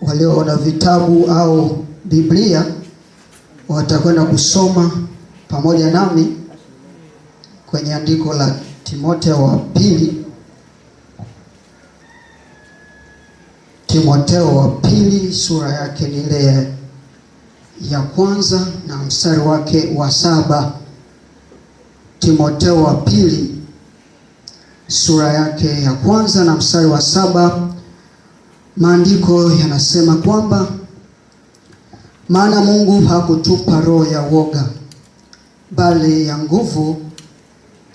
walio na vitabu au Biblia watakwenda kusoma pamoja nami kwenye andiko la Timotheo wa pili. Timotheo wa pili sura yake ni ile ya kwanza na mstari wake wa 7. Timotheo wa pili sura yake ya kwanza na mstari wa 7. Maandiko yanasema kwamba maana Mungu hakutupa roho ya woga, bali ya nguvu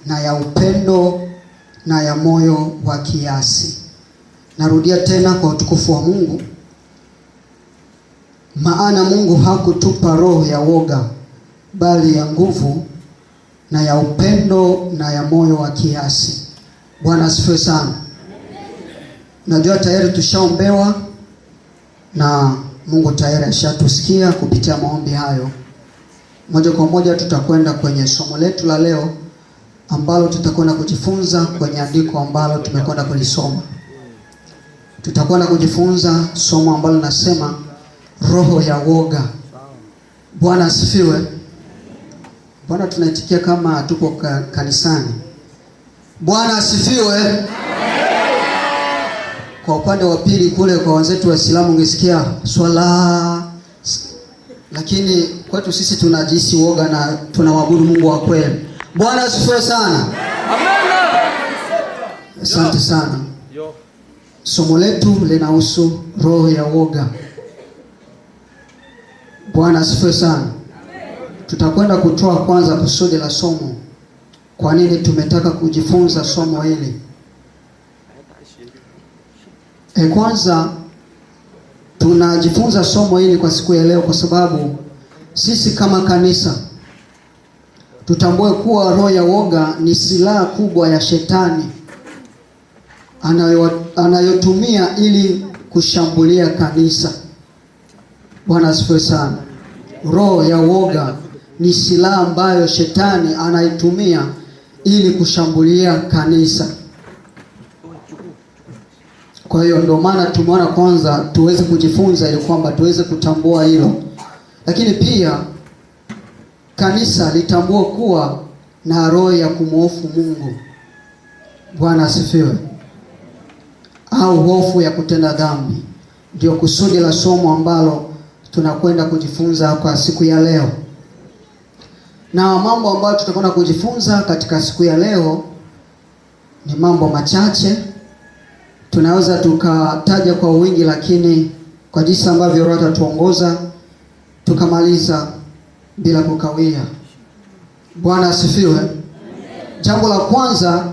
na ya upendo na ya moyo wa kiasi. Narudia tena kwa utukufu wa Mungu. Maana Mungu hakutupa roho ya woga, bali ya nguvu na ya upendo na ya moyo wa kiasi. Bwana asifiwe sana. Najua tayari tushaombewa na Mungu tayari ashatusikia kupitia maombi hayo. Moja kwa moja tutakwenda kwenye somo letu la leo ambalo tutakwenda kujifunza kwenye andiko ambalo tumekwenda kulisoma. Tutakwenda kujifunza somo ambalo linasema roho ya woga. Bwana asifiwe. Bwana tunaitikia kama tupo kanisani. Bwana asifiwe. Kwa upande wa pili kule kwa wenzetu Waislamu ungesikia swala, lakini kwetu sisi tunajisi woga na tunamwabudu Mungu wa kweli. Bwana asifiwe sana. Asante sana. Somo letu linahusu roho ya woga. Bwana asifiwe sana. Tutakwenda kutoa kwanza kusudi la somo. Kwa nini tumetaka kujifunza somo hili? Kwanza tunajifunza somo hili kwa siku ya leo kwa sababu sisi kama kanisa tutambue kuwa roho ya woga ni silaha kubwa ya shetani anayotumia ili kushambulia kanisa. Bwana asifiwe sana. Roho ya woga ni silaha ambayo shetani anaitumia ili kushambulia kanisa. Kwa hiyo ndio maana tumeona kwanza tuweze kujifunza ili kwamba tuweze kutambua hilo. Lakini pia kanisa litambue kuwa na roho ya kumhofu Mungu. Bwana asifiwe. Au hofu ya kutenda dhambi. Ndio kusudi la somo ambalo tunakwenda kujifunza kwa siku ya leo. Na mambo ambayo tutakwenda kujifunza katika siku ya leo ni mambo machache. Tunaweza tukataja kwa wingi, lakini kwa jinsi ambavyo Roho atatuongoza tukamaliza bila kukawia. Bwana asifiwe. Jambo la kwanza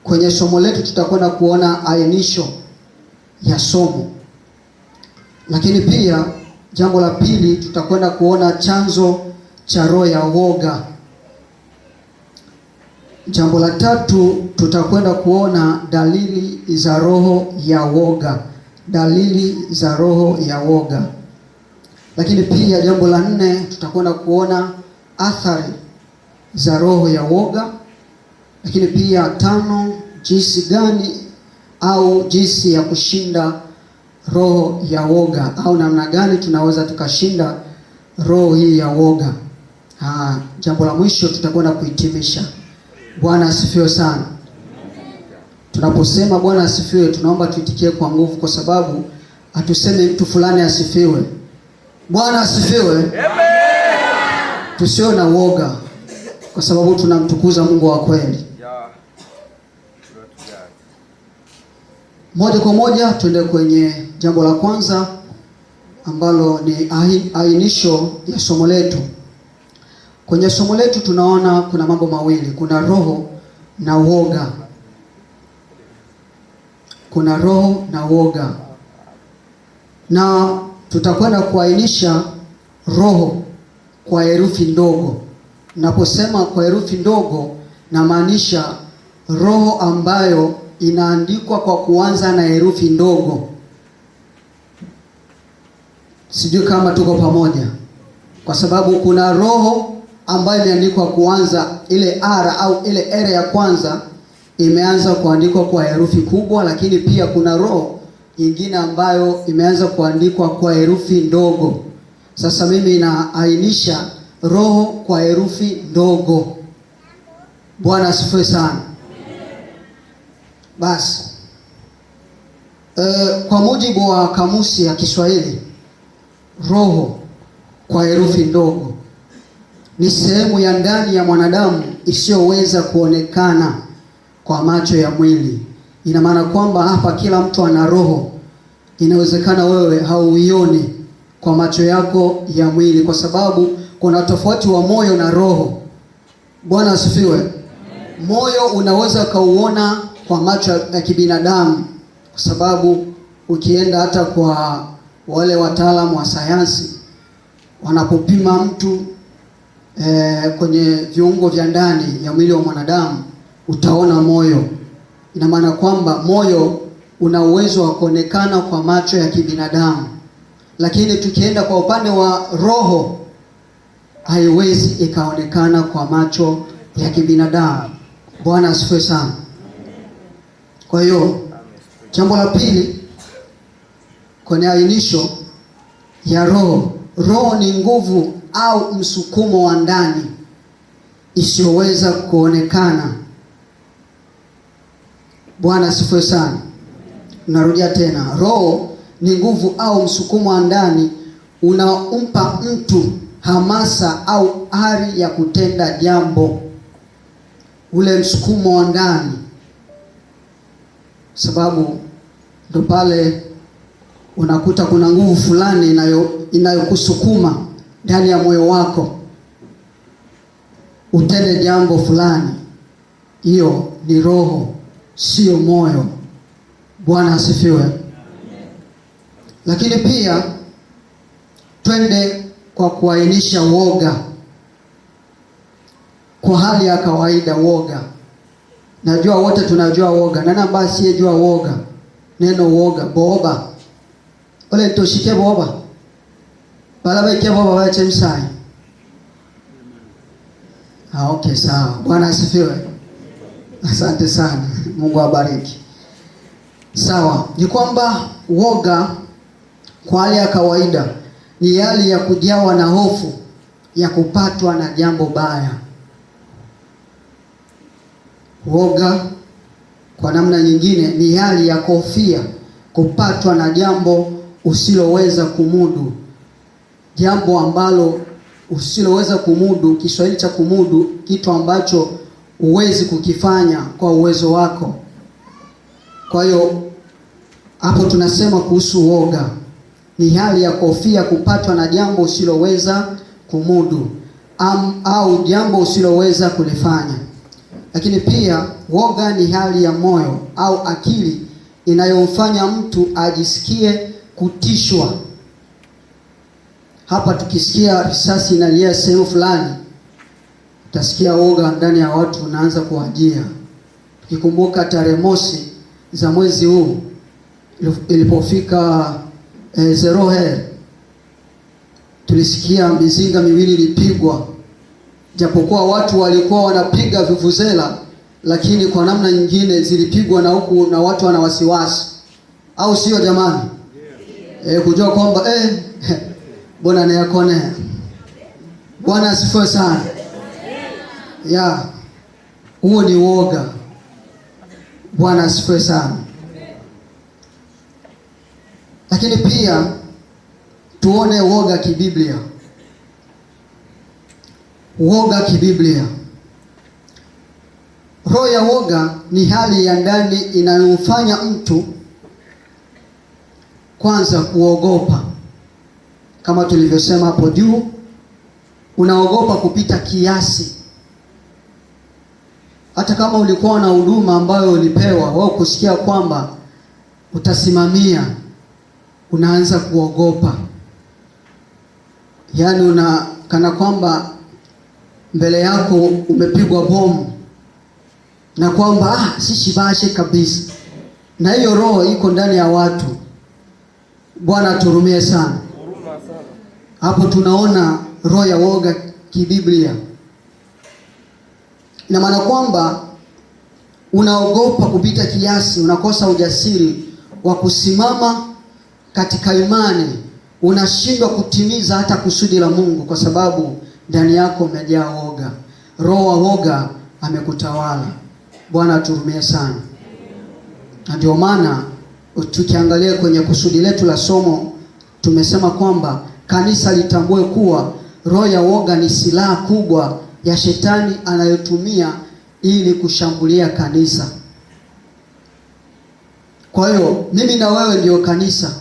kwenye somo letu tutakwenda kuona ainisho ya somo. Lakini pia jambo la pili tutakwenda kuona chanzo cha roho ya woga. Jambo la tatu tutakwenda kuona dalili za roho ya woga. Dalili za roho ya woga. Lakini pia jambo la 4 tutakwenda kuona athari za roho ya woga. Lakini pia 5 jinsi gani au jinsi ya kushinda roho ya woga au namna gani tunaweza tukashinda roho hii ya woga. Jambo la mwisho tutakwenda kuhitimisha. Bwana asifiwe sana. Tunaposema Bwana asifiwe, tunaomba tuitikie kwa nguvu kwa sababu hatusemi mtu fulani asifiwe. Bwana asifiwe. Amen. Tusiwe na woga kwa sababu tunamtukuza Mungu wa kweli. Moja kwa moja tuende kwenye jambo la kwanza ambalo ni ainisho ya somo letu. Kwenye somo letu tunaona kuna mambo mawili, kuna roho na woga. Kuna roho na woga. Na tutakwenda kuainisha roho kwa herufi ndogo. Naposema kwa herufi ndogo namaanisha roho ambayo inaandikwa kwa kuanza na herufi ndogo. Sijui kama tuko pamoja. Kwa sababu kuna roho ambayo imeandikwa kuanza ile R au ile R ya kwanza imeanza kuandikwa kwa herufi kubwa, lakini pia kuna roho nyingine ambayo imeanza kuandikwa kwa herufi ndogo. Sasa mimi naainisha roho kwa herufi ndogo. Bwana asifiwe sana. Basi kwa mujibu wa kamusi ya Kiswahili, roho kwa herufi ndogo ni sehemu ya ndani ya mwanadamu isiyoweza kuonekana kwa macho ya mwili. Ina maana kwamba hapa kila mtu ana roho. Inawezekana wewe hauioni kwa macho yako ya mwili, kwa sababu kuna tofauti wa moyo na roho. Bwana asifiwe. Moyo unaweza kauona kwa macho ya kibinadamu, kwa sababu ukienda hata kwa wale wataalamu wa sayansi, wanapopima mtu kwenye viungo vya ndani ya mwili wa mwanadamu, utaona moyo. Ina maana kwamba moyo una uwezo wa kuonekana kwa macho ya kibinadamu, lakini tukienda kwa upande wa roho, haiwezi ikaonekana kwa macho ya kibinadamu. Bwana asifiwe sana. Kwa hiyo jambo la pili kwenye ainisho ya roho, roho ni nguvu au msukumo wa ndani isiyoweza kuonekana. Bwana asifiwe sana. Narudia tena, roho ni nguvu au msukumo wa ndani unaompa mtu hamasa au ari ya kutenda jambo. Ule msukumo wa ndani, sababu ndo pale unakuta kuna nguvu fulani inayokusukuma ndani ya moyo wako utende jambo fulani. Hiyo ni roho, sio moyo. Bwana asifiwe. Lakini pia twende kwa kuainisha woga. Kwa hali ya kawaida, woga, najua wote tunajua woga. Nani ambaye asiyejua woga? Neno woga, boba ole toshike boba balaba ike boba wache msai. Okay, sawa. Bwana asifiwe. Asante sana, Mungu awabariki. Sawa, ni kwamba woga kwa hali ya kawaida ni hali ya kujawa na hofu ya kupatwa na jambo baya. Woga kwa namna nyingine ni hali ya kofia kupatwa na jambo usiloweza kumudu. Jambo ambalo usiloweza kumudu, Kiswahili cha kumudu, kitu ambacho huwezi kukifanya kwa uwezo wako. Kwa hiyo hapo tunasema kuhusu woga ni hali ya kofia kupatwa na jambo usiloweza kumudu au jambo usiloweza kulifanya. Lakini pia woga ni hali ya moyo au akili inayomfanya mtu ajisikie kutishwa. Hapa tukisikia risasi inalia sehemu fulani, utasikia woga ndani ya watu unaanza kuwajia. Tukikumbuka tarehe mosi za mwezi huu ilipofika Zeroher, tulisikia mizinga miwili ilipigwa. Japokuwa watu walikuwa wanapiga vuvuzela, lakini kwa namna nyingine zilipigwa na huku na watu wana wasiwasi, au sio jamani? Kujua kwamba Bwana anayakone. Bwana asifiwe sana. Huo ni woga. Bwana asifiwe sana. Lakini pia tuone woga kibiblia. Woga kibiblia. Roho ya woga ni hali ya ndani inayomfanya mtu kwanza kuogopa. Kama tulivyosema hapo juu, unaogopa kupita kiasi. Hata kama ulikuwa na huduma ambayo ulipewa, wewe kusikia kwamba utasimamia, unaanza kuogopa. Yaani kana kwamba mbele yako umepigwa bomu na kwamba sishibashe kabisa. Na hiyo roho iko ndani ya watu. Bwana aturumie sana. Hapo tunaona roho ya woga kibiblia. Ina maana kwamba unaogopa kupita kiasi, unakosa ujasiri wa kusimama katika imani, unashindwa kutimiza hata kusudi la Mungu kwa sababu ndani yako umejaa woga. Roho wa woga amekutawala. Bwana aturumie sana. Na ndio maana tukiangalia kwenye kusudi letu la somo, tumesema kwamba kanisa litambue kuwa roho ya woga ni silaha kubwa ya shetani anayotumia ili kushambulia kanisa. Kwa hiyo mimi na wewe ndio kanisa.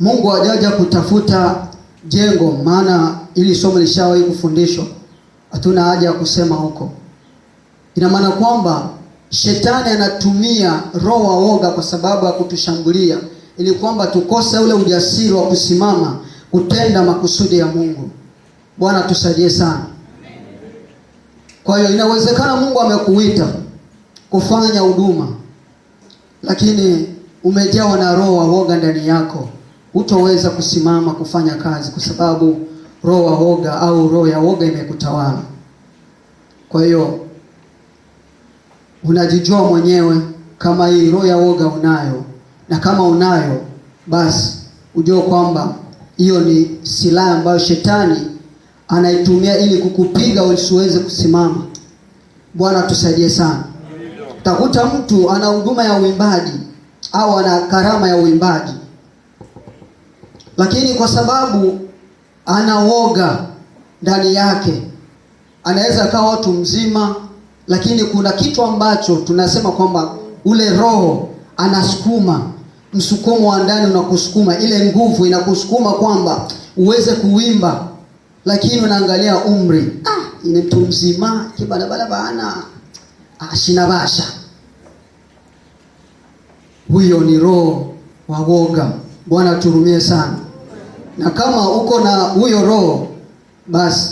Mungu hajaja kutafuta jengo, maana ili somo lishawahi kufundishwa. Hatuna haja ya kusema huko. Ina maana kwamba shetani anatumia roho wa woga kwa sababu ya kutushambulia, ili kwamba tukose ule ujasiri wa kusimama kutenda makusudi ya Mungu. Bwana tusaidie sana. Kwa hiyo inawezekana Mungu amekuita kufanya huduma, lakini umejawa na roho wa woga ndani yako, hutoweza kusimama kufanya kazi kwa sababu roho wa woga au roho ya woga imekutawala. Kwa hiyo unajijua mwenyewe kama hii roho ya woga unayo, na kama unayo basi ujue kwamba hiyo ni silaha ambayo shetani anaitumia ili kukupiga usiweze kusimama. Bwana tusaidie sana. Utakuta mtu ana huduma ya uimbaji au ana karama ya uimbaji, lakini kwa sababu ana woga ndani yake, anaweza kawa watu mzima, lakini kuna kitu ambacho tunasema kwamba ule roho anasukuma, msukumo wa ndani unakusukuma, ile nguvu inakusukuma kwamba uweze kuimba, lakini unaangalia umri, ni mtu mzima kibalabala bana, shinabasha. Huyo ni roho wa woga. Bwana turumie sana. Na kama uko na huyo roho, basi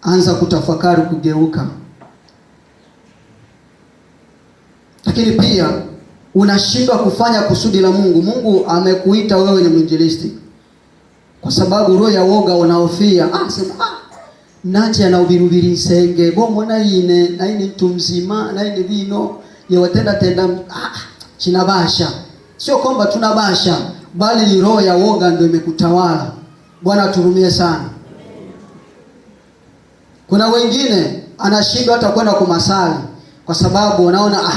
anza kutafakari kugeuka. Lakini pia unashindwa kufanya kusudi la Mungu. Mungu amekuita wewe ni mwinjilisti, kwa sababu roho ya woga unahofia, sema naje anahubiri nsenge bomo na ine na ini mtu mzima na ini vino yewatenda tenda chinabasha. Sio kwamba tunabasha, bali ni roho ya woga ndio imekutawala. Bwana turumie sana. Kuna wengine anashindwa hata kwenda kumasali kwa sababu unaona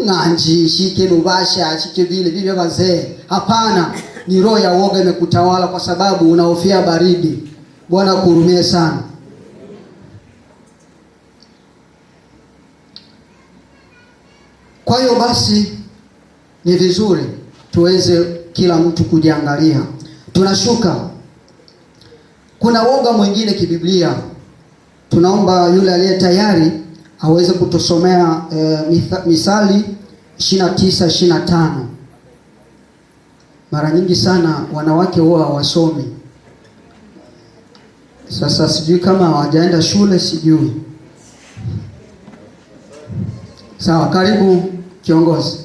nganji shike nubasha shike vile wazee. Hapana, ni roho ya woga imekutawala kwa sababu unahofia baridi. Bwana kurumie sana. Kwa hiyo basi ni vizuri tuweze kila mtu kujiangalia. Tunashuka. Kuna woga mwingine kibiblia. Tunaomba yule aliye tayari aweze kutusomea Misali 29:25. Mara nyingi sana wanawake huwa hawasomi. Sasa sijui kama hawajaenda shule, sijui. Sawa, karibu kiongozi.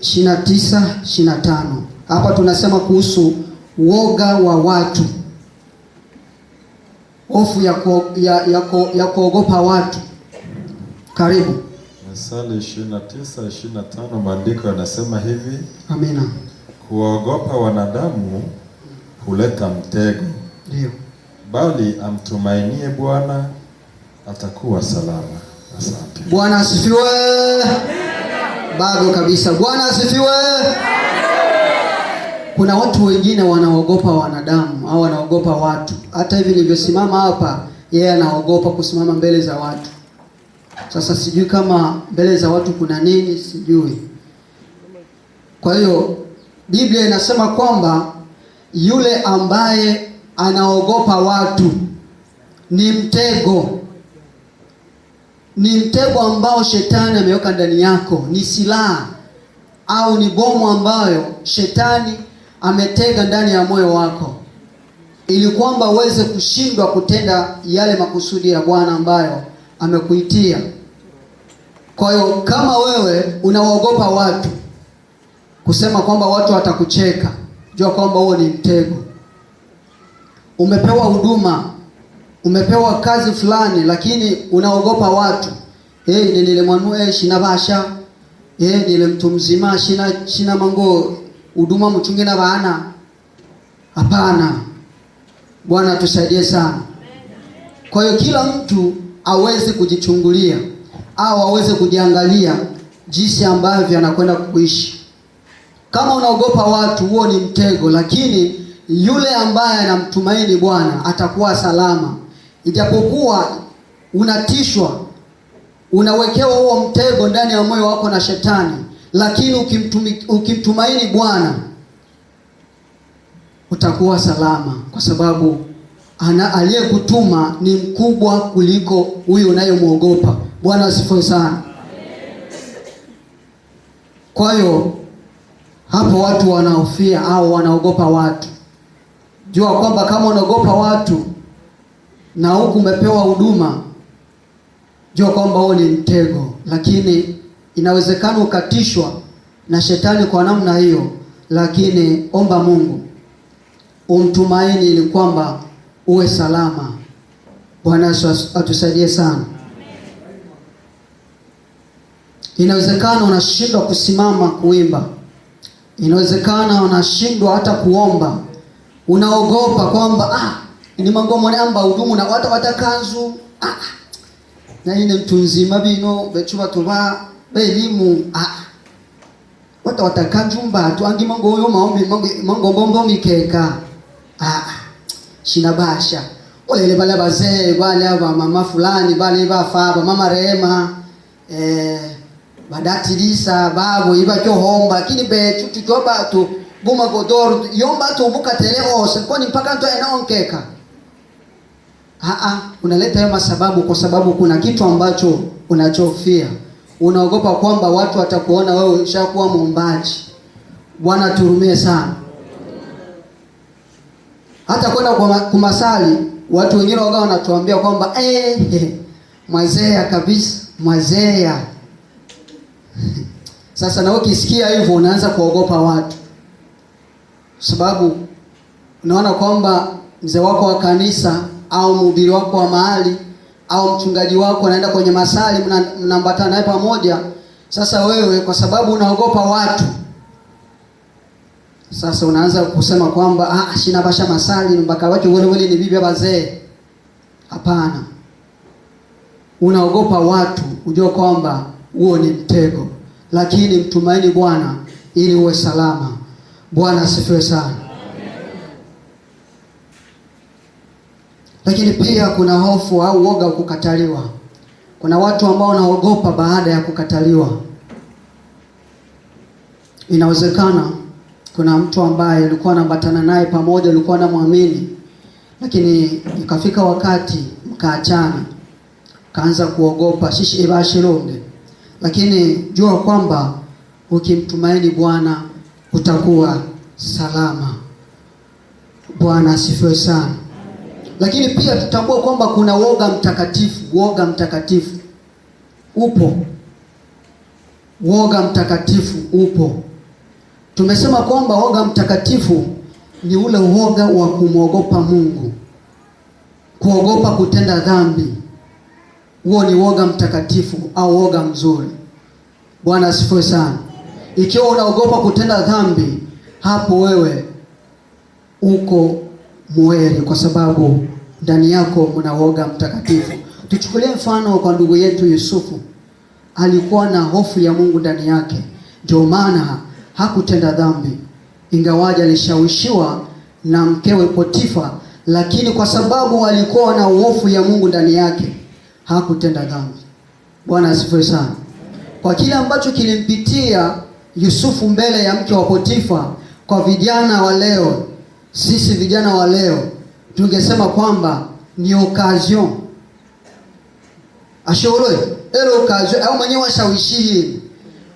29:25. Hapa tunasema kuhusu woga wa watu, hofu ya kuogopa watu. Karibu. Misali 29:25, maandiko yanasema hivi. Amina. Kuogopa wanadamu huleta mtego. Ndio. Bali amtumainie Bwana atakuwa salama. Asante. Bwana asifiwe. Bado kabisa. Bwana asifiwe. Kuna watu wengine wanaogopa wanadamu au wanaogopa watu. Hata hivi nilivyosimama hapa, yeye anaogopa kusimama mbele za watu. Sasa sijui kama mbele za watu kuna nini, sijui. Kwa hiyo Biblia inasema kwamba yule ambaye anaogopa watu ni mtego. Ni mtego ambao shetani ameweka ndani yako, ni silaha au ni bomu ambayo shetani ametega ndani ya moyo wako, ili kwamba uweze kushindwa kutenda yale makusudi ya Bwana ambayo amekuitia. Kwa hiyo kama wewe unaogopa watu, kusema kwamba watu watakucheka, jua kwamba huo ni mtego. Umepewa huduma, umepewa kazi fulani, lakini unaogopa watu. Nilimwanua shinabasha, nile mtu mzima shina mango huduma mchunge na bana. Hapana. Bwana tusaidie sana. Kwa hiyo kila mtu aweze kujichungulia au aweze kujiangalia jinsi ambavyo anakwenda kuishi. Kama unaogopa watu, huo ni mtego, lakini yule ambaye anamtumaini Bwana atakuwa salama. Ijapokuwa unatishwa, unawekewa huo mtego ndani ya moyo wako na shetani, lakini ukimtumaini Bwana utakuwa salama, kwa sababu aliyekutuma ni mkubwa kuliko huyo unayemwogopa. Bwana asifiwe sana. Kwa hiyo hapo watu wanaofia au wanaogopa watu, jua kwamba kama unaogopa watu na huku umepewa huduma, jua kwamba huo ni mtego. Lakini inawezekana ukatishwa na shetani kwa namna hiyo, lakini omba Mungu, umtumaini ili kwamba uwe salama. Bwana atusaidie sana. Inawezekana unashindwa kusimama kuimba, inawezekana unashindwa hata kuomba, unaogopa kwamba ni mangomo namba hudumu na watu watakanzu na ine mtu nzima bino bechuba tuba elimu watu watakanzu mbatu angi mango yo maombi mango bombo mikeka shinabasha olele bale bazee bale aba mama fulani bale bafa mama Rehema badatilisa babo iba cyo homba kini be tutoba tu buma godoro yomba tu buka teleo kwani mpaka ndo anaonkeka. Unaleta hiyo masababu kwa sababu kuna kitu ambacho unachofia. Unaogopa kwamba watu watakuona wewe ushakuwa muombaji. Bwana turumie sana. Hata kwenda kumasali, watu wengine wao wanatuambia kwamba mwazea kabisa, mwazea. Sasa na ukisikia hivyo unaanza kuogopa watu. Sababu unaona kwamba mzee wako wa kanisa au mhubiri wako wa mahali au mchungaji wako anaenda kwenye masali, mnaambatana naye pamoja. Sasa wewe kwa sababu unaogopa watu, sasa unaanza kusema kwamba shina basha masali mpaka watu wale ni bibi bazee. Hapana. Unaogopa watu, ujue kwamba huo ni mtego, lakini mtumaini Bwana ili uwe salama. Bwana asifiwe sana. Lakini pia kuna hofu au woga kukataliwa. Kuna watu ambao wanaogopa baada ya kukataliwa. Inawezekana kuna mtu ambaye alikuwa anaambatana naye pamoja, alikuwa anamwamini, lakini ikafika wakati mkaachana, kaanza kuogopa shishi ibashirunde. Lakini jua kwamba ukimtumaini Bwana utakuwa salama. Bwana asifiwe sana. Lakini pia tutambue kwamba kuna woga mtakatifu. Woga mtakatifu upo. Woga mtakatifu upo. Tumesema kwamba woga mtakatifu ni ule woga wa kumwogopa Mungu, kuogopa kutenda dhambi. Huo ni woga mtakatifu au woga mzuri. Bwana asifiwe sana. Ikiwa unaogopa kutenda dhambi, hapo wewe uko muheri, kwa sababu ndani yako mna woga mtakatifu. Tuchukulie mfano kwa ndugu yetu Yusufu. Alikuwa na hofu ya Mungu ndani yake, ndio maana hakutenda dhambi, ingawaje alishawishiwa na mkewe Potifa, lakini kwa sababu alikuwa na hofu ya Mungu ndani yake hakutenda dhambi. Bwana asifiwe sana. Kwa kile ambacho kilimpitia Yusufu mbele ya mke wa Potifa, kwa vijana wa leo, sisi vijana wa leo tungesema kwamba ni occasion. Ashoroi ero occasion au mwenye washawishi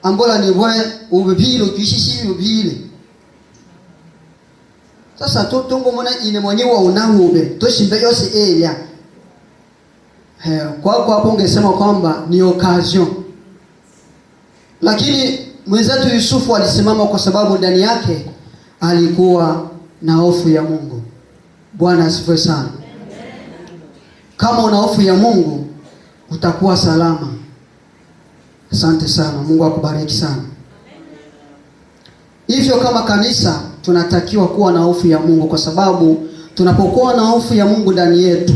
ambola ni bwe ubibilo kishishi ubile. Sasa tungo mona ine mwenye wa unahube toshimbe yose elia. Kwa hapo ungesema kwamba ni occasion. Lakini mwenzetu Yusufu alisimama kwa sababu ndani yake alikuwa na hofu ya Mungu. Bwana asifiwe sana. Kama una hofu ya Mungu utakuwa salama. Asante sana, Mungu akubariki sana. Hivyo kama kanisa tunatakiwa kuwa na hofu ya Mungu, kwa sababu tunapokuwa na hofu ya Mungu ndani yetu,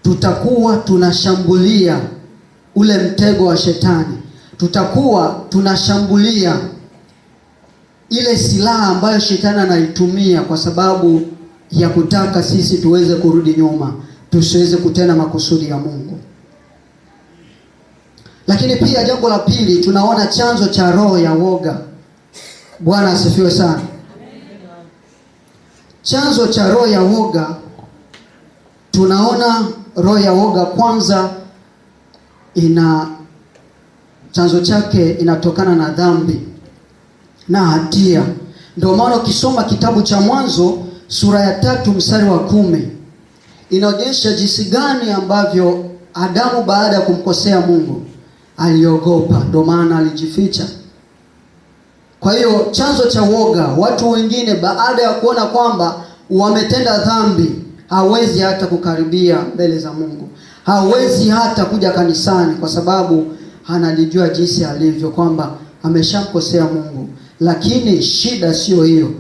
tutakuwa tunashambulia ule mtego wa shetani, tutakuwa tunashambulia ile silaha ambayo shetani anaitumia kwa sababu ya kutaka sisi tuweze kurudi nyuma, tusiweze kutenda makusudi ya Mungu. Lakini pia jambo la pili, tunaona chanzo cha roho ya woga. Bwana asifiwe sana. Chanzo cha roho ya woga, tunaona roho ya woga kwanza chanzo chake inatokana na dhambi na hatia. Ndio maana ukisoma kitabu cha Mwanzo sura ya 3 mstari wa 10 inaonyesha jinsi gani ambavyo Adamu baada ya kumkosea Mungu aliogopa, ndio maana alijificha. Kwa hiyo chanzo cha woga, watu wengine baada ya kuona kwamba wametenda dhambi, hawezi hata kukaribia mbele za Mungu, hawezi hata kuja kanisani, kwa sababu analijua jinsi alivyo kwamba ameshamkosea Mungu. Lakini shida sio hiyo.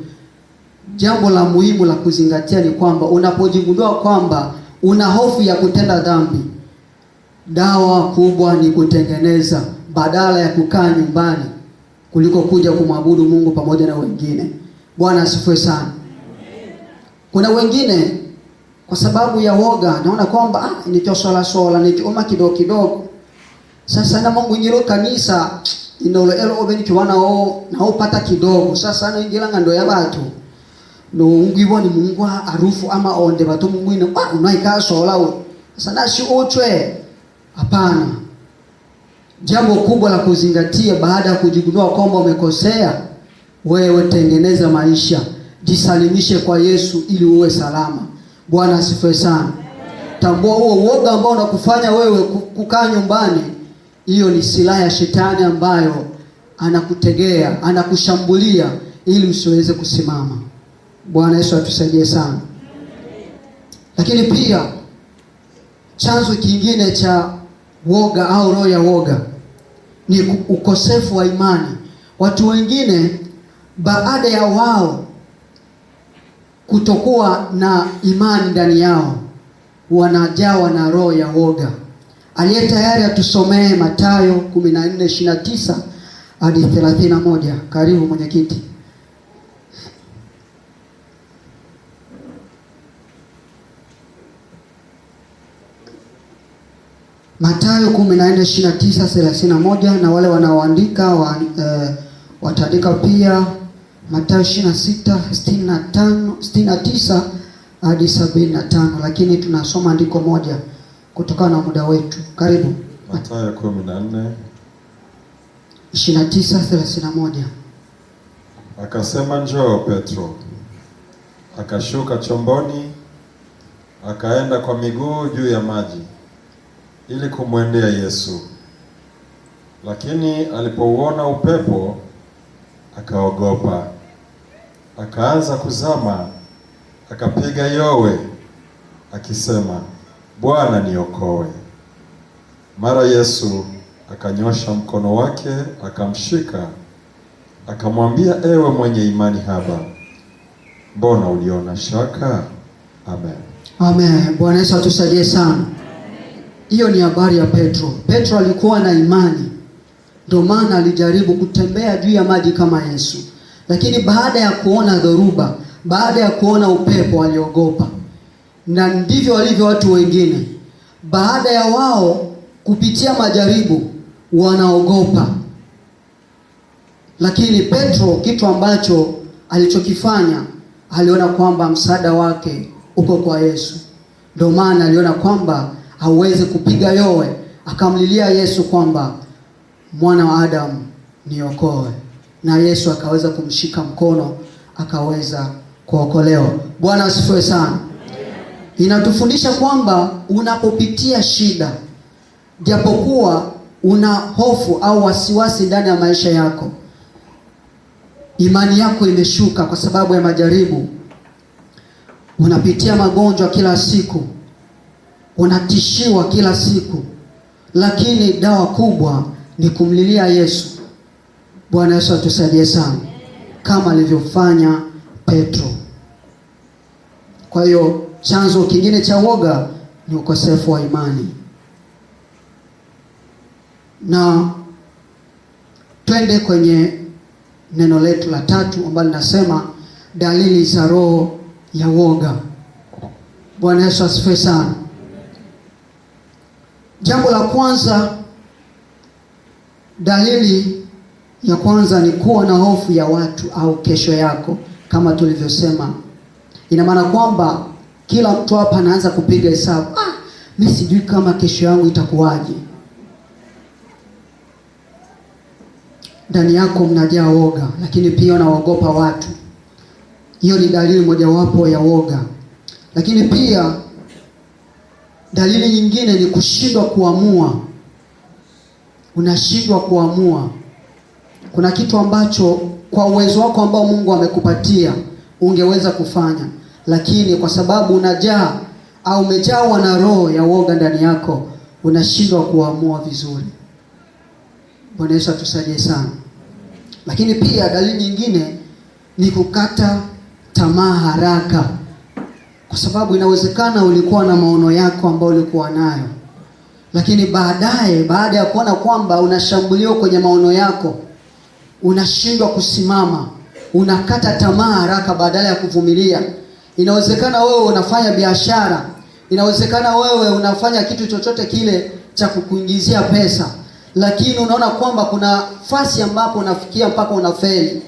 Jambo la muhimu la kuzingatia ni kwamba unapojigundua kwamba una hofu ya kutenda dhambi, dawa kubwa ni kutengeneza, badala ya kukaa nyumbani kuliko kuja kumwabudu Mungu pamoja na wengine. Bwana asifiwe sana. Kuna wengine kwa sababu ya woga naona kwamba nikiosala nikioma kidogo kidogo, sasa na Mungu nyiro kanisa elo obeni kiwana na upata kidogo, sasa na ingira ngando ya watu no ngibwo ni Mungu arufu ama onde batu Mungu ine unaika sola we sana si ochwe. Hapana. Jambo kubwa la kuzingatia baada ya kujigundua kwamba umekosea, wewe tengeneza maisha, jisalimishe kwa Yesu ili uwe salama. Bwana asifiwe sana. Tambua huo uoga ambao unakufanya wewe kukaa nyumbani, hiyo ni silaha ya shetani ambayo anakutegea, anakushambulia ili usiweze kusimama. Bwana Yesu atusaidie sana. Lakini pia chanzo kingine cha woga au roho ya woga ni ukosefu wa imani. Watu wengine baada ya wao kutokuwa na imani ndani yao, wanajawa na roho ya woga. Aliye tayari atusomee Mathayo 14:29 hadi 31. Karibu mwenyekiti. Mathayo 14:29-31, na wale wanaoandika wataandika pia Mathayo 26:69 hadi 75, lakini tunasoma andiko moja kutokana na muda wetu. Karibu. Mathayo 14:29-31. Akasema, njoo Petro. Akashuka chomboni, akaenda kwa miguu juu ya maji ili kumwendea Yesu. Lakini alipouona upepo akaogopa, akaanza kuzama, akapiga yowe akisema, Bwana niokoe. Mara Yesu akanyosha mkono wake akamshika, akamwambia, ewe mwenye imani haba, mbona uliona shaka? Amen. Amen. Bwana Yesu atusaidie sana. Hiyo ni habari ya Petro. Petro alikuwa na imani, ndio maana alijaribu kutembea juu ya maji kama Yesu. Lakini baada ya kuona dhoruba, baada ya kuona upepo, aliogopa. Na ndivyo walivyo watu wengine. Baada ya wao kupitia majaribu, wanaogopa. Lakini Petro, kitu ambacho alichokifanya, aliona kwamba msaada wake uko kwa Yesu. Ndio maana aliona kwamba hawezi kupiga yowe, akamlilia Yesu kwamba, mwana wa Adamu niokoe. Na Yesu akaweza kumshika mkono, akaweza kuokolewa. Bwana asifiwe sana. Inatufundisha kwamba unapopitia shida, japokuwa una hofu au wasiwasi ndani ya maisha yako, imani yako imeshuka kwa sababu ya majaribu, unapitia magonjwa kila siku, unatishiwa kila siku, lakini dawa kubwa ni kumlilia Yesu. Bwana Yesu atusaidie sana, kama alivyofanya Petro. Kwa hiyo chanzo kingine cha woga ni ukosefu wa imani. Na twende kwenye neno letu la tatu ambalo linasema dalili za roho ya woga. Bwana Yesu asifiwe sana. Jambo la kwanza, dalili ya kwanza ni kuwa na hofu ya watu au kesho yako. Kama tulivyosema, ina maana kwamba kila mtu hapa anaanza kupiga hesabu, mimi sijui kama kesho yangu itakuwaje. Ndani yako mnajaa woga, lakini pia unaogopa watu. Hiyo ni dalili mojawapo ya woga. Lakini pia dalili nyingine ni kushindwa kuamua. Unashindwa kuamua. Kuna kitu ambacho kwa uwezo wako ambao Mungu amekupatia ungeweza kufanya, lakini kwa sababu unajaa au umejawa na roho ya woga ndani yako, unashindwa kuamua vizuri. Bwana Yesu atusaidie sana. Lakini pia dalili nyingine ni kukata tamaa haraka. Kwa sababu inawezekana ulikuwa na maono yako ambayo ulikuwa nayo, lakini baada ya kuona kwamba unashambuliwa kwenye maono yako, unashindwa kusimama, unakata tamaa haraka badala ya kuvumilia. Inawezekana wewe unafanya biashara, inawezekana wewe unafanya kitu chochote kile cha kukuingizia pesa, lakini unaona kwamba kuna nafasi ambapo unafikia mpaka unafeli.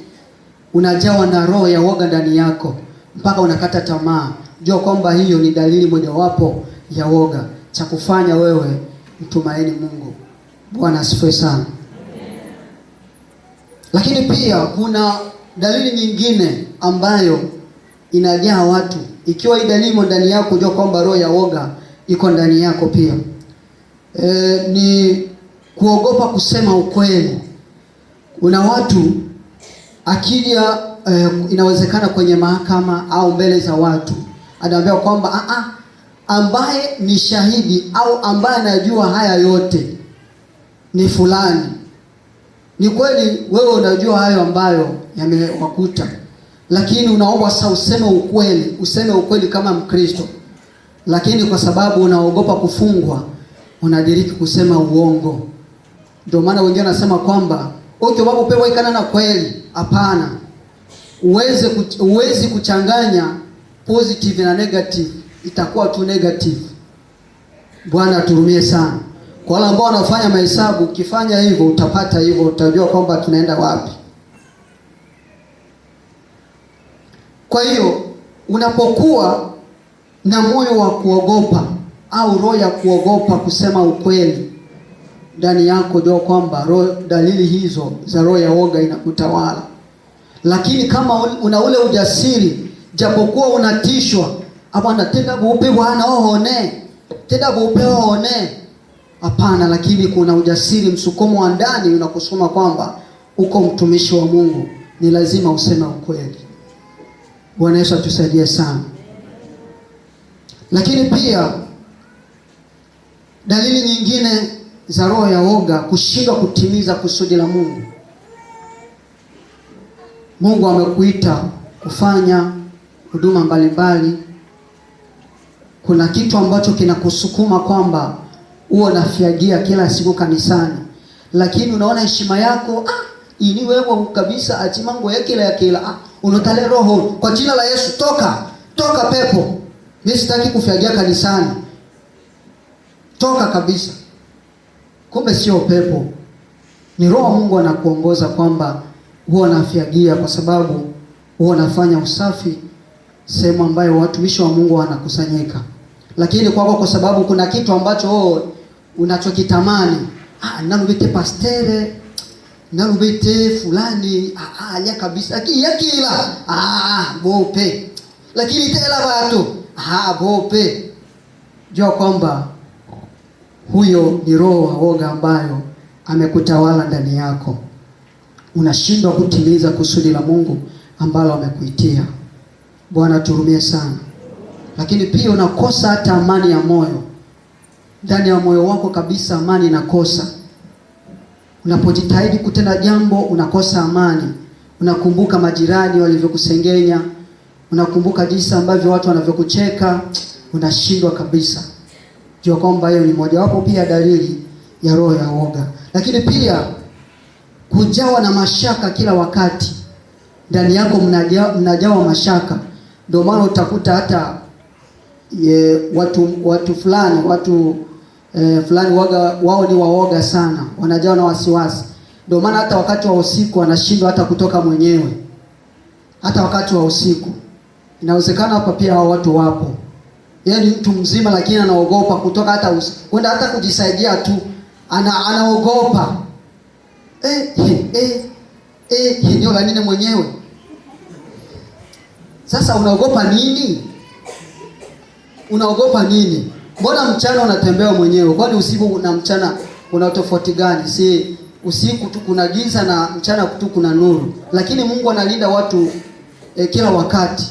Unajawa na roho ya woga ndani yako mpaka unakata tamaa. Jua kwamba hiyo ni dalili mojawapo ya woga, cha kufanya wewe mtumaini Mungu. Bwana asifiwe sana. Lakini pia kuna dalili nyingine ambayo inajaa watu. Ikiwa hii dalili ndani yako, jua kwamba roho ya woga iko ndani yako pia. Ni kuogopa kusema ukweli. Una watu akija inawezekana kwenye mahakama au mbele za watu, anaambia kwamba ambaye ni shahidi au ambaye anajua haya yote ni fulani. Ni kweli wewe unajua hayo ambayo yamewakuta, lakini unaomba sasa useme ukweli kama Mkristo, lakini kwa sababu unaogopa kufungwa unadiriki kusema uongo. Ndio maana wengine wanasema kwamba babu pewa ikana na kweli. Hapana. Uwezi kuchanganya positive na negative, itakuwa tu negative. Bwana aturumie sana. Kwa wale ambao wanafanya mahesabu, ukifanya hivyo utapata hivyo, utajua kwamba tunaenda wapi. Kwa hiyo unapokuwa na moyo wa kuogopa au roho ya kuogopa kusema ukweli ndani yako, jua kwamba dalili hizo za roho ya woga inakutawala. Lakini kama una ule ujasiri, japokuwa unatishwa, hapana tenda buupe Bwana ohone, tenda buupe ohone, hapana, lakini kuna ujasiri, msukumo wa ndani unakusoma kwamba uko mtumishi wa Mungu, ni lazima useme ukweli. Bwana Yesu atusaidie sana. Lakini pia dalili nyingine za roho ya woga, kushindwa kutimiza kusudi la Mungu. Mungu amekuita kufanya huduma mbalimbali. Kuna kitu ambacho kinakusukuma kwamba uwe unafiagia kila siku kanisani, lakini unaona heshima yako ini wewe kabisa atimango ya kila unotale roho kwa jina la Yesu, toka pepo, mimi sitaki kufiagia kanisani, toka kabisa. Kumbe sio pepo, ni roho Mungu anakuongoza kwamba huwa unafiagia, kwa sababu huwa unafanya usafi sehemu ambayo watumishi wa Mungu wanakusanyika. Lakini kwa sababu kuna kitu ambacho unachokitamani, nalubite pastere, nalubite fulani, ya kabisa kila bope, lakini tela watu bope, jua kwamba huyo ni roho wa woga ambayo amekutawala ndani yako. Unashindwa kutimiza kusudi la Mungu ambalo amekuitia. Bwana turumie sana. Lakini pia unakosa hata amani ya moyo. Ndani ya moyo wako kabisa amani inakosa. Unapojitahidi kutenda jambo unakosa amani. Unakumbuka majirani walivyokusengenya, unakumbuka jinsi ambavyo watu wanavyokucheka, unashindwa kabisa. Jua kwamba hiyo ni mojawapo pia dalili ya roho ya woga. Lakini pia kujawa na mashaka kila wakati. Ndani yako mnajawa mashaka. Ndio maana utakuta hata watu fulani fulani wao ni waoga sana, wanajawa na wasiwasi. Ndio maana hata wakati wa usiku wanashindwa hata kutoka mwenyewe. Hata wakati wa usiku. Inawezekana hapa pia hao watu wapo. Yeye ni mtu mzima lakini anaogopa kutoka hata kwenda hata kujisaidia tu. Anaogopa. Ndio la nini mwenyewe? Sasa unaogopa nini? Unaogopa nini? Mbona mchana unatembea mwenyewe? Kwani usiku na mchana una tofauti gani? Si usiku tu kuna giza na mchana tu kuna nuru. Lakini Mungu analinda watu kila wakati.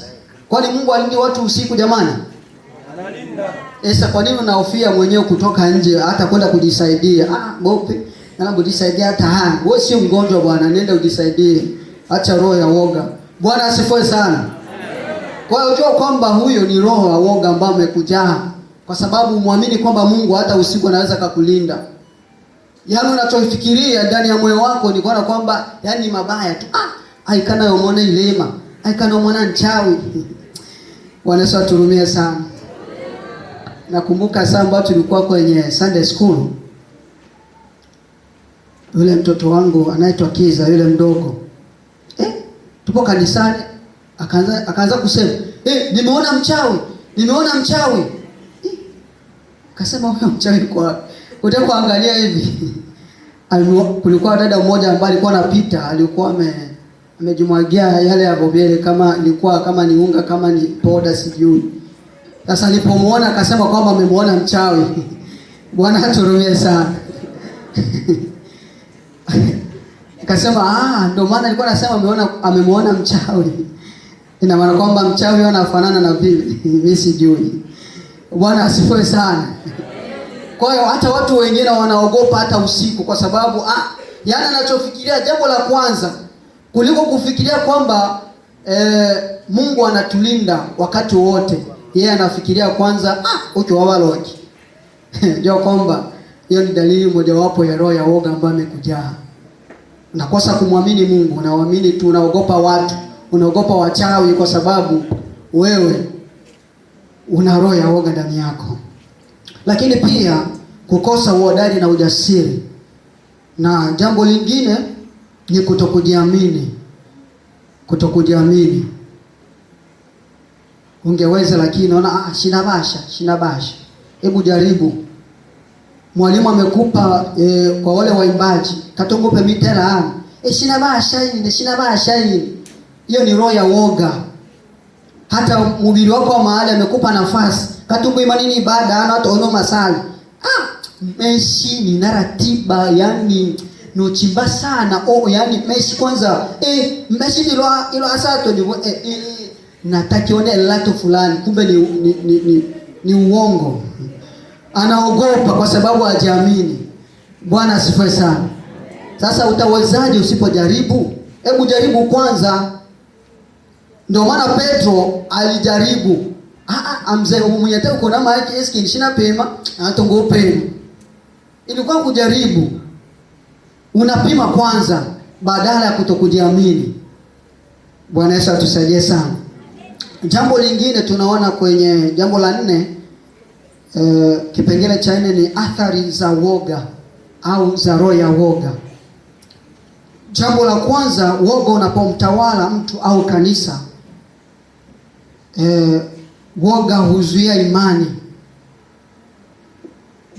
Kwani Mungu alindi watu usiku jamani? Analinda. Sasa kwa nini unahofia mwenyewe kutoka nje hata kwenda kujisaidia? Bope, na kujisaidia hata wewe sio mgonjwa bwana, nenda ujisaidie. Acha roho ya woga. Bwana asifiwe sana. Kwa hiyo unajua kwamba huyo ni roho ya woga ambaye amekujaa. Kwa sababu muamini kwamba Mungu hata usiku anaweza kukulinda. Yaani unachofikiria ndani ya moyo wako ni kuona kwamba yani mabaya tu. Aikana yomona ilema, aikana yomona nchawi. Bwana Yesu aturumie sana. Nakumbuka saa ambayo tulikuwa kwenye Sunday school. Yule mtoto wangu anaitwa Kiza, yule mdogo. Tupo kanisani, akaanza kusema, nimeona mchawi, nimeona mchawi. Akasema huyo mchawi kwa kutaka kuangalia hivi. Kulikuwa dada mmoja ambaye alikuwa anapita, alikuwa amejumwagia yale ya bobele kama ilikuwa kama ni unga kama ni poda sijui. Sasa alipomuona akasema kwamba amemuona mchawi. Bwana aturumie sana. Akasema ndio maana alikuwa anasema amemuona mchawi. Ina maana kwamba mchawi anafanana na vile. Mimi sijui. Bwana asifiwe sana. Kwa hiyo hata watu wengine wanaogopa hata usiku kwa sababu yani anachofikiria jambo la kwanza kuliko kufikiria kwamba Mungu anatulinda wakati wote. Yeye anafikiria kwanza ukiwawaloki. Ndio kwamba hiyo ni dalili mojawapo ya roho ya woga ambayo imekujaa. Unakosa kumwamini Mungu, unaamini tu, unaogopa watu, unaogopa wachawi kwa sababu wewe una roho ya woga ndani yako. Lakini pia kukosa uhodari na ujasiri. Na jambo lingine ni kutokujiamini. Kutokujiamini. Ungeweza lakini unaona shinabasha. Hebu jaribu. Mwalimu amekupa kwa wale waimbaji, katongope mitela shinabasha hii. Hiyo ni roho ya woga. Hata mhubiri wako wa mahali amekupa nafasi, katungu imanini ibada hata ono masali. Meshi ni naratiba yani nochimba sana. Yani meshi kwanza meshi ilo asato ni natakione lato fulani kumbe ni uongo. Anaogopa kwa sababu hajiamini. Bwana asifiwe sana. Sasa utawezaje usipojaribu? Hebu jaribu kwanza. Ndio maana Petro alijaribu. Amzee umunyete uko na maji eski nishina pema atongo pema. Ilikuwa kujaribu. Unapima kwanza badala ya kutokujiamini. Bwana Yesu atusaidie sana. Jambo lingine tunaona kwenye jambo la 4 kipengele cha 4 ni athari za woga au za roho ya woga. Jambo la kwanza, woga unapomtawala mtu au kanisa, woga huzuia imani.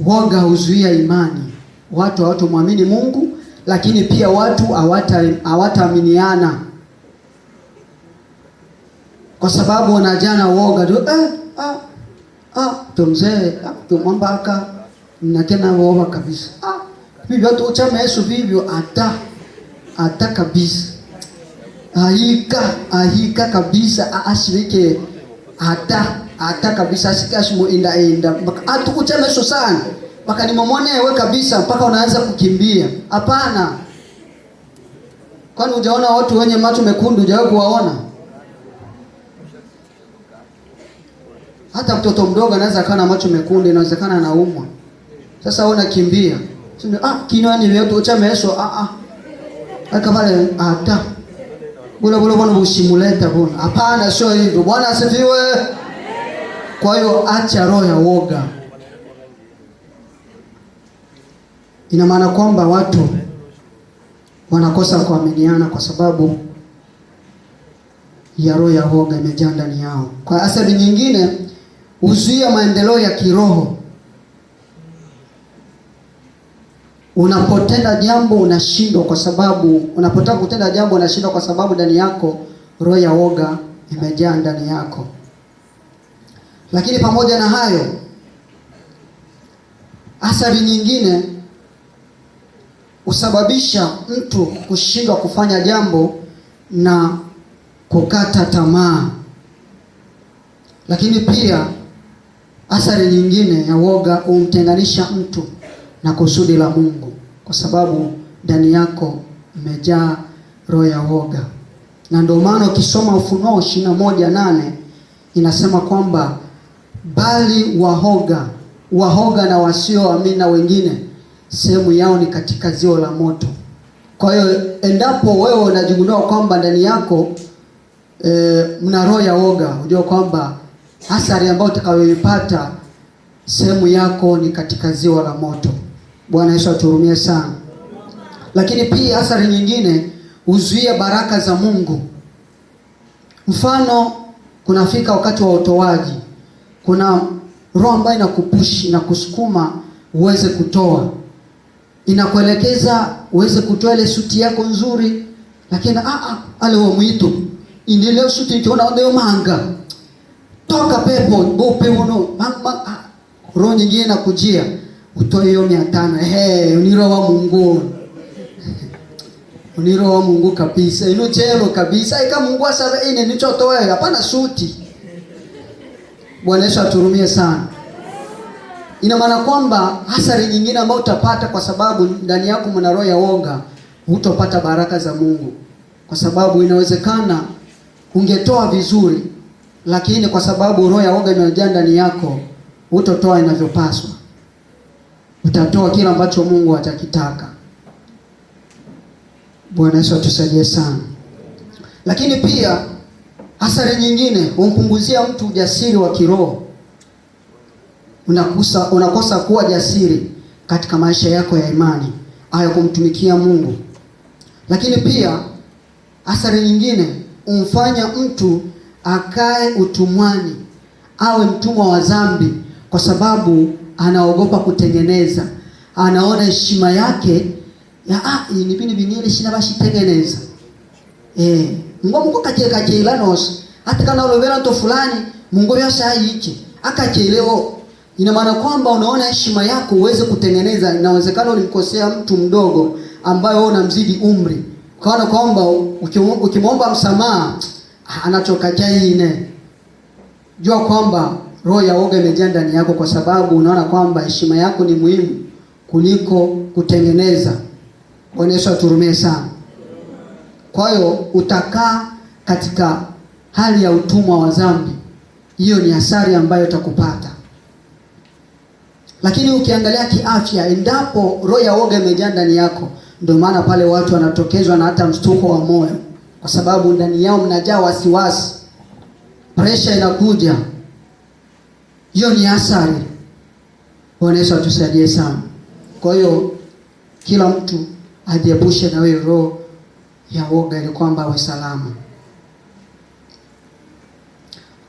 Woga huzuia imani. Watu hawatamwamini Mungu, lakini pia watu hawataaminiana. Kwa sababu wanajana woga tu tumzee tumwambaka na tena woga kabisa. Hivyo tu chama Yesu vivyo ata kabisa. Ahika kabisa ashirike ata kabisa sikashimu enda. Atukuchama Yesu sana. wakanimomone wewe kabisa mpaka unaanza kukimbia. Hapana. Kwani hujaona watu wenye macho mekundu, hujawahi kuwaona? Hata mtoto mdogo anaweza kana na macho mekundu, inawezekana anaumwa. Sasa wewe unakimbia. Kinywani vyote cha meso aka pale hata bula bwana usimuleta bwana. Hapana, sio hivyo. Bwana asifiwe. Kwa hiyo acha roho ya woga. Ina maana kwamba watu wanakosa kuaminiana kwa sababu ya roho ya woga imejaa ndani yao. Kwa asabi nyingine, huzuia maendeleo ya kiroho. Unapotenda jambo unashindwa kwa sababu unapotaka kutenda jambo unashindwa kwa sababu ndani yako roho ya woga imejaa ndani yako. Lakini pamoja na hayo, athari nyingine husababisha mtu kushindwa kufanya jambo na kukata tamaa. Lakini pia athari nyingine ya woga humtenganisha mtu na kusudi la Mungu, kwa sababu ndani yako imejaa roho ya woga. Na ndio maana ukisoma Ufunuo 21:8 inasema kwamba bali wahoga na wasioamini na wengine sehemu yao ni katika ziwa la moto. Kwa hiyo endapo wewe unajigundua kwamba ndani yako mna roho ya woga, unajua kwamba athari ambayo utakayoipata sehemu yako ni katika ziwa la moto. Bwana Yesu atuhurumie sana. Lakini pia athari nyingine huzuia baraka za Mungu. Mfano, kunafika wakati wa utoaji, kuna roho ambayo inakupushi na kusukuma uweze kutoa, inakuelekeza uweze kutoa ile suti yako nzuri, lakini ale wa mwito indile suti ikiona ndio manga toka pepo bope uno roho nyingine inakujia utoe hiyo 500. Uniro wa Mungu. Uniro wa Mungu kabisa. Ino chelo kabisa. Ika Mungu asaba ine nichotoa hapana suti. Bwana Yesu aturumie sana. Ina maana kwamba hasara nyingine ambayo utapata kwa sababu ndani yako mna roho ya woga, hutopata baraka za Mungu. Kwa sababu inawezekana ungetoa vizuri, lakini kwa sababu roho ya woga imejaa ndani yako, hutotoa inavyopaswa. Utatoa kile ambacho Mungu hatakitaka. Bwana Yesu atusaidie sana. Lakini pia hasara nyingine humpunguzia mtu ujasiri wa kiroho. Unakosa kuwa jasiri katika maisha yako ya imani, haya kumtumikia Mungu. Lakini pia hasara nyingine humfanya mtu akae utumwani, awe mtumwa wa dhambi, kwa sababu anaogopa kutengeneza. Anaona heshima yake ya inibini binile shina bashitengeneza. Mungu kachela nos. Hata kana ulovera to fulani, Mungu yasa yiki. Akachelewa. Ina maana kwamba unaona heshima yako uweze kutengeneza. Inawezekana ulimkosea mtu mdogo ambaye wewe unamzidi umri. Ukaona kwamba ukimwomba msamaha anachokaja ine. Jua kwamba roho ya woga imejaa ndani yako, kwa sababu unaona kwamba heshima yako ni muhimu kuliko kutengeneza. Bwana Yesu aturumie sana. Kwa hiyo utakaa katika hali ya utumwa wa dhambi. Hiyo ni hasara ambayo utakupata. Lakini ukiangalia kiafya, endapo roho ya woga imejaa ndani yako, ndio maana pale watu wanatokezwa na hata mshtuko wa moyo, kwa sababu ndani yao mnajaa wasiwasi. Pressure inakuja. Hiyo ni hasara. Bwana Yesu atusaidie sana. Kwa hiyo kila mtu ajiepushe na hiyo roho ya woga ili kwamba awe salama.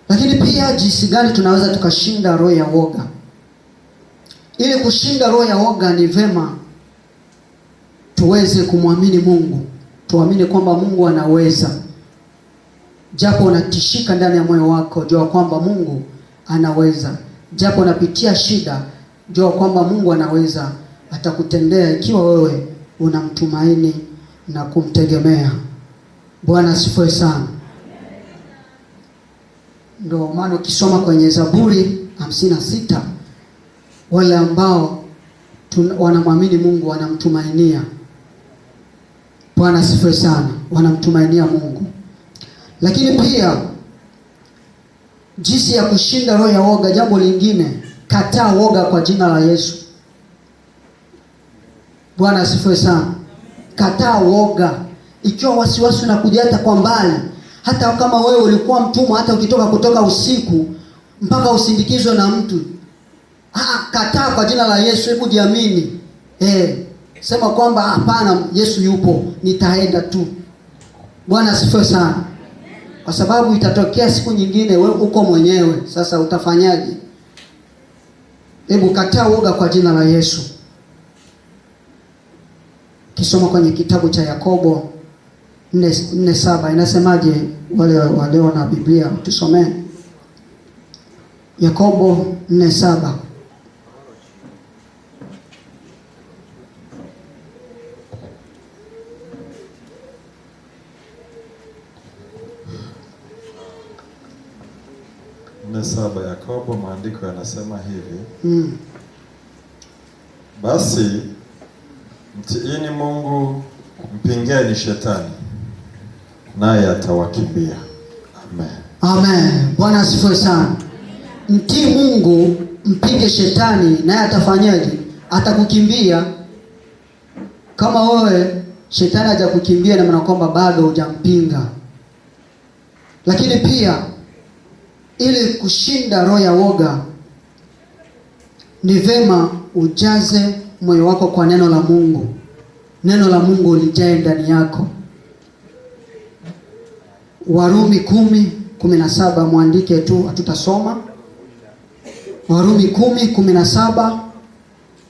Lakini pia jinsi gani tunaweza tukashinda roho ya woga? Ili kushinda roho ya woga ni vema tuweze kumwamini Mungu. Tuamini kwamba Mungu anaweza. Japo unatishika ndani ya moyo wako, jua kwamba Mungu anaweza. Japo unapitia shida, jua kwamba Mungu anaweza, atakutendea ikiwa wewe unamtumaini na kumtegemea. Bwana asifiwe sana. Ndio maana ukisoma kwenye Zaburi 56, wale ambao wanamwamini Mungu, wanamtumainia. Bwana asifiwe sana, wanamtumainia Mungu. Lakini pia jinsi ya kushinda roho ya woga, jambo lingine, kataa woga kwa jina la Yesu. Bwana asifiwe sana. Kataa woga. Ikiwa wasiwasi unakuja hata kwa mbali, hata kama wewe ulikuwa mtumwa, hata kutoka usiku mpaka usindikizwe na mtu, kataa kwa jina la Yesu. Hebu jiamini. Sema kwamba hapana, Yesu yupo, nitaenda tu. Bwana asifiwe sana. Kwa sababu itatokea siku nyingine wewe uko mwenyewe, sasa utafanyaje? Hebu kataa woga kwa jina la Yesu. Kisoma kwenye kitabu cha Yakobo 4:7 inasemaje? Wale walio na Biblia tusomee Yakobo 4:7. Yakobo, maandiko yanasema hivi. Basi mtiini Mungu, mpingeni shetani, naye atawakimbia. Amen. Amen. Bwana asifiwe sana. Mtii Mungu, mpige shetani, naye atafanyaje? Atakukimbia. Kama wewe shetani hajakukimbia, na maana kwamba bado hujampinga. Lakini pia ili kushinda roho ya woga, ni vema ujaze moyo wako kwa neno la Mungu. Neno la Mungu lijae ndani yako. Warumi 10:17 muandike tu, hatutasoma. Warumi 10:17.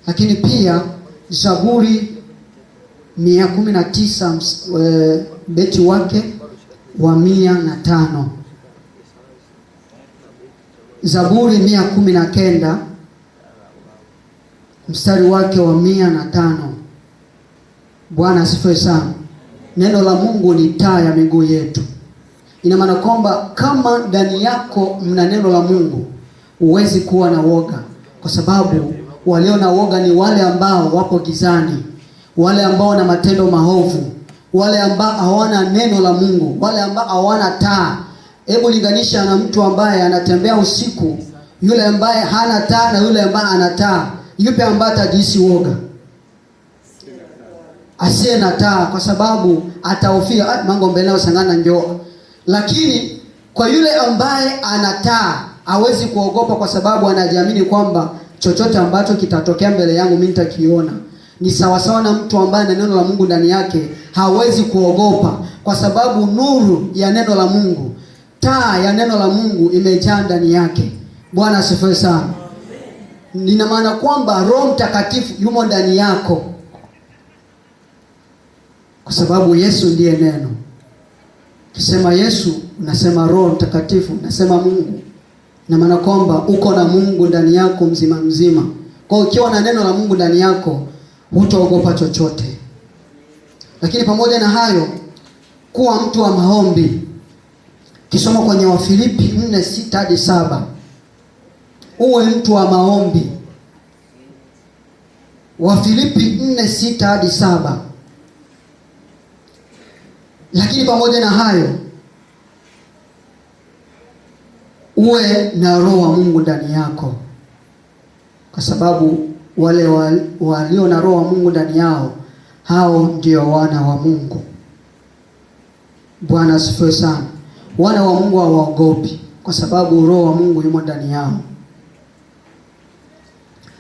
Lakini pia Zaburi 119 beti wake wa 105. Zaburi 119 mstari wake wa 105. Bwana asifiwe sana. Neno la Mungu ni taa ya miguu yetu. Ina maana kwamba kama ndani yako mna neno la Mungu, huwezi kuwa na woga, kwa sababu walio na woga ni wale ambao wapo gizani, wale ambao wana matendo maovu, wale ambao hawana neno la Mungu, wale ambao hawana taa. Hebu linganisha na mtu ambaye anatembea usiku, yule ambaye hana taa na yule ambaye ana taa. Yupi ambaye atajihisi woga? Asiye na taa, kwa sababu atahofia mango mbele yao sangana njoo. Lakini kwa yule ambaye ana taa, hawezi kuogopa, kwa sababu anajiamini kwamba chochote ambacho kitatokea mbele yangu mimi nitakiona. Ni sawasawa na mtu ambaye ana neno la Mungu ndani yake, hawezi kuogopa, kwa sababu nuru ya neno la Mungu, taa ya neno la Mungu imejaa ndani yake. Bwana asifiwe sana. Nina maana kwamba Roho Mtakatifu yumo ndani yako, kwa sababu Yesu ndiye neno. Ukisema Yesu, unasema Roho Mtakatifu, unasema Mungu. Ina maana kwamba uko na Mungu ndani yako mzima mzima. Kwa hiyo ukiwa na neno la Mungu ndani yako, hutaogopa chochote. Lakini pamoja na hayo, kuwa mtu wa maombi. Kisoma kwenye Wafilipi 4:6-7. Uwe mtu wa maombi. Wafilipi 4:6-7. Lakini pamoja na hayo, uwe na roho wa Mungu ndani yako, kwa sababu wale walio na roho wa Mungu ndani yao, hao ndio wana wa Mungu. Bwana asifiwe sana. Wana wa Mungu hawaogopi, kwa sababu roho wa Mungu yumo ndani yao.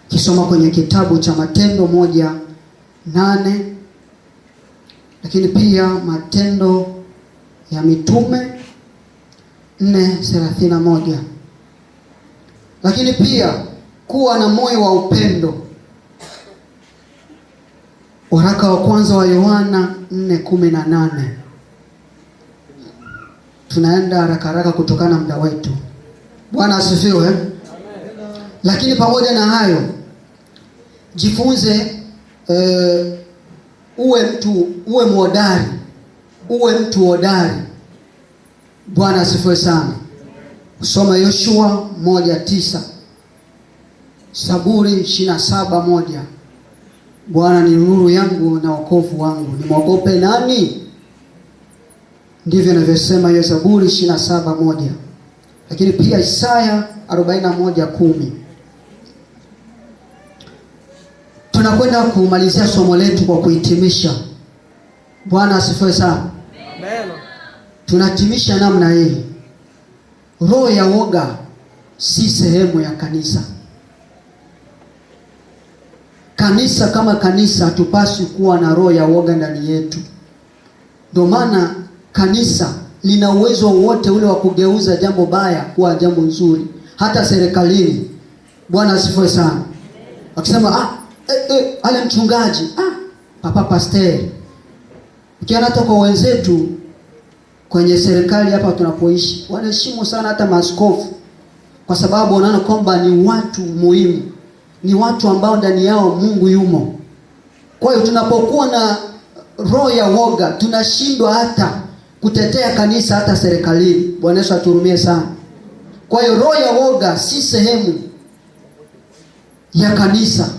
Kisoma kwenye kitabu cha Matendo 1:8, lakini pia Matendo ya Mitume 4:31. Lakini pia kuwa na moyo wa upendo. Waraka wa kwanza wa Yohana 4:18. Tunaenda haraka kutokana na muda wetu. Bwana asifiwe. Lakini pamoja na hayo, jifunze uwe mwodari, uwe mtu hodari. Bwana asifiwe sana. Usoma Yoshua 1:9, Zaburi 27:1, Bwana ni nuru yangu na wokovu wangu, nimwogope nani? Ndivyo inavyosema hiyo Zaburi 27:1. Lakini pia Isaya 41:10. Tunakwenda kumalizia somo letu kwa kuhitimisha. Bwana asifiwe sana. Amen. Tunahitimisha namna hii. Roho ya woga si sehemu ya kanisa. Kanisa kama kanisa hatupaswi kuwa na roho ya woga ndani yetu. Ndio maana kanisa lina uwezo wote ule wa kugeuza jambo baya kuwa jambo nzuri, hata serikalini. Bwana asifiwe sana. Wakisema ale mchungaji, papa pasteri. Ukiona hata kwa wenzetu kwenye serikali hapa tunapoishi, wanaheshimu sana hata maaskofu, kwa sababu wanaona kwamba ni watu muhimu, ni watu ambao ndani yao Mungu yumo. Kwa hiyo tunapokuwa na roho ya woga, tunashindwa hata kutetea kanisa, hata serikalini. Bwana Yesu aturumie sana. Kwa hiyo roho ya woga si sehemu ya kanisa.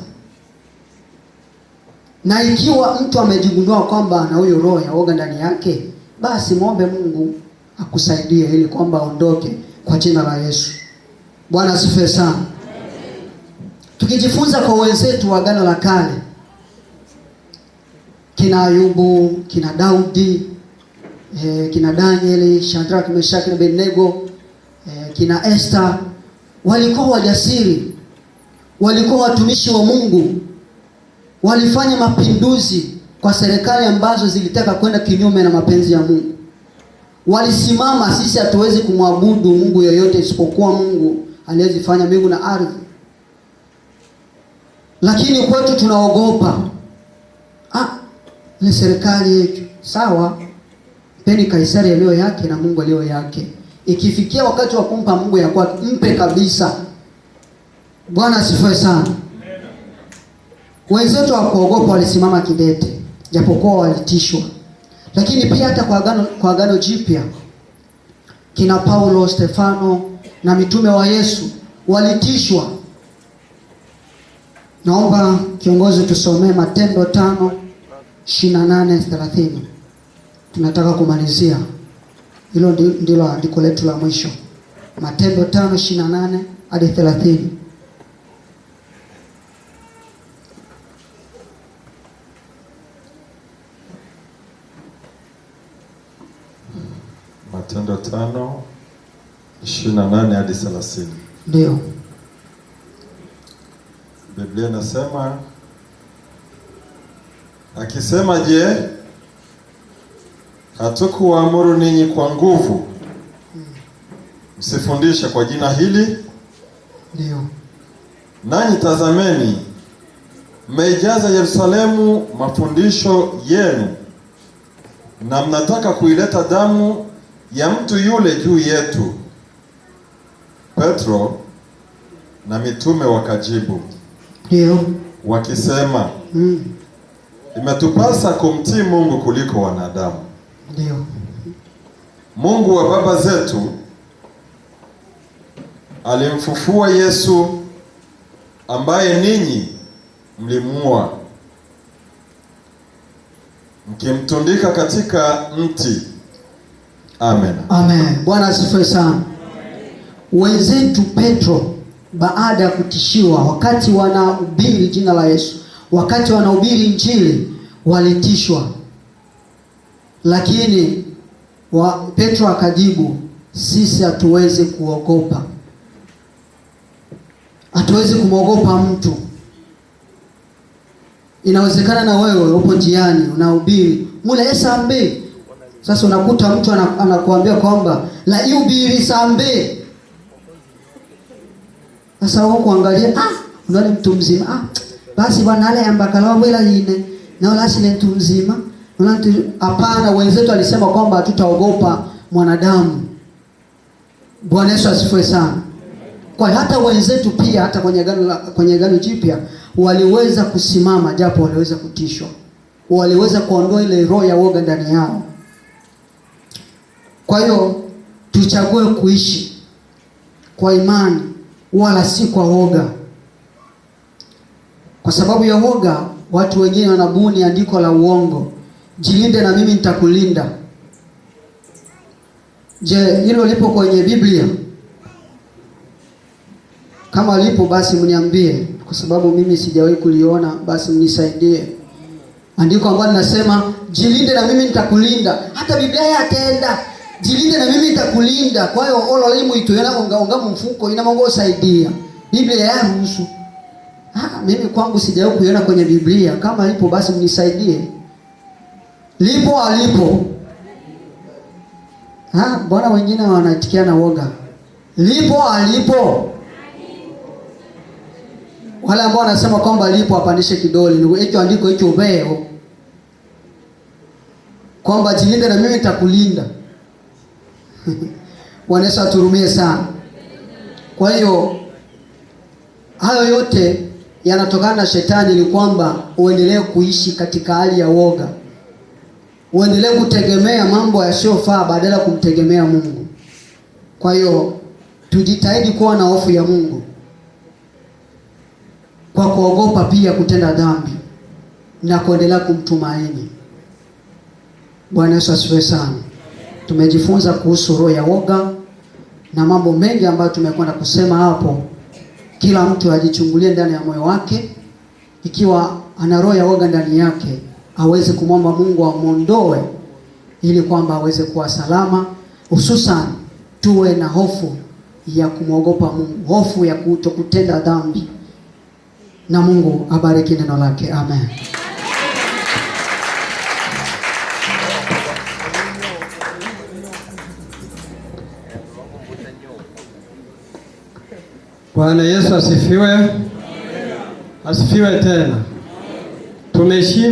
Na ikiwa mtu amejigundua kwamba ana huyo roho ya woga ndani yake, basi muombe Mungu akusaidie ili kwamba aondoke kwa jina la Yesu. Bwana asifiwe sana. Tukijifunza kwa wenzetu wa Agano la Kale, kina Ayubu, kina Daudi, kina Danieli, Shadraka, Meshaki na Abednego, kina Esther, walikuwa wajasiri, walikuwa watumishi wa Mungu, walifanya mapinduzi kwa serikali ambazo zilitaka kwenda kinyume na mapenzi ya Mungu. Walisimama, sisi hatuwezi kumwabudu Mungu yeyote isipokuwa Mungu aliyezifanya mbingu na ardhi. Lakini kwetu tunaogopa. Ni serikali yetu. Sawa, peni Kaisari yaliyo yake na Mungu aliyo yake. Ikifikia wakati wa kumpa Mungu ya kwake, mpe kabisa. Bwana asifiwe sana. Wenzetu wa kuogopa walisimama kidete, japokuwa walitishwa. Lakini pia hata kwa agano jipya, kina Paulo, Stefano na mitume wa Yesu walitishwa. Naomba kiongozi tusomee Matendo 5:28-30. Tunataka kumalizia. Hilo ndilo andiko letu la mwisho. Matendo 5:28-30. Matendo 5:28-30. Ndio. Biblia inasema, akisema, je, hatukuwaamuru ninyi kwa nguvu msifundishe kwa jina hili? Ndio. Nanyi tazameni, mmeijaza Yerusalemu mafundisho yenu, na mnataka kuileta damu ya mtu yule juu yetu. Petro na mitume wakajibu, ndio, wakisema, imetupasa kumtii Mungu kuliko wanadamu. Ndio. Mungu wa baba zetu alimfufua Yesu, ambaye ninyi mlimuua mkimtundika katika mti. Amen. Amen. Bwana asifiwe sana. Wenzetu Petro, baada ya kutishiwa wakati wanahubiri jina la Yesu, wakati wanahubiri Injili, walitishwa. Lakini Petro akajibu, sisi hatuwezi kuogopa. Hatuwezi kumwogopa mtu. Inawezekana na wewe upo njiani unahubiri, mule sambe. Sasa unakuta mtu anakuambia kwamba la ihubiri sambe. Sasa wao kuangalia, unaona mtu mzima, basi bwana ale ambakala wela line na wala si mtu mzima. Hapana, wenzetu alisema kwamba hatutaogopa mwanadamu. Bwana Yesu asifiwe sana. Kwa hata wenzetu pia, hata kwenye agano jipya waliweza kusimama, japo waliweza kutishwa. Waliweza kuondoa ile roho ya woga ndani yao. Kwa hiyo tuchague kuishi kwa imani wala si kwa woga. Kwa sababu ya woga Watu wengine wanabuni andiko la uongo, jilinde na mimi nitakulinda. Je, hilo lipo kwenye Biblia? Kama lipo basi mniambie, kwa sababu mimi sijawahi kuliona, basi mnisaidie. Andiko ambalo linasema jilinde na mimi nitakulinda. Hata Biblia yatenda jilinde na mimi nitakulinda. Kwa hiyo olo limu itu yana onga mfuko ina mongo saidia. Biblia yaruhusu. Mimi kwangu sijawahi kuiona kwenye Biblia. Kama lipo basi mnisaidie. Lipo alipo? Bwana wengine wanaitikia na woga. Lipo alipo? Wale ambao wanasema kwamba lipo apandishe kidole. Hicho andiko hicho ubeo. Kwamba jilinde na mimi nitakulinda. Wanesa turumie sana. Kwa hiyo hayo yote yanatokana na shetani, ili kwamba uendelee kuishi katika hali ya woga. Uendelee kutegemea mambo yasiyofaa badala ya kumtegemea Mungu. Kwa hiyo tujitahidi kuwa na hofu ya Mungu, kwa kuogopa pia kutenda dhambi na kuendelea kumtumaini. Bwana Yesu asifiwe sana. Tumejifunza kuhusu roho ya woga na mambo mengi ambayo tumekwenda kusema hapo. Kila mtu ajichungulie ndani ya moyo wake, ikiwa ana roho ya woga ndani yake, aweze kumwomba Mungu amuondoe, ili kwamba aweze kuwa salama. Hususan tuwe na hofu ya kumwogopa Mungu, hofu ya kutotenda dhambi. Na Mungu abariki neno lake. Amen. Bwana Yesu asifiwe. Asifiwe tena. Tumeshinda.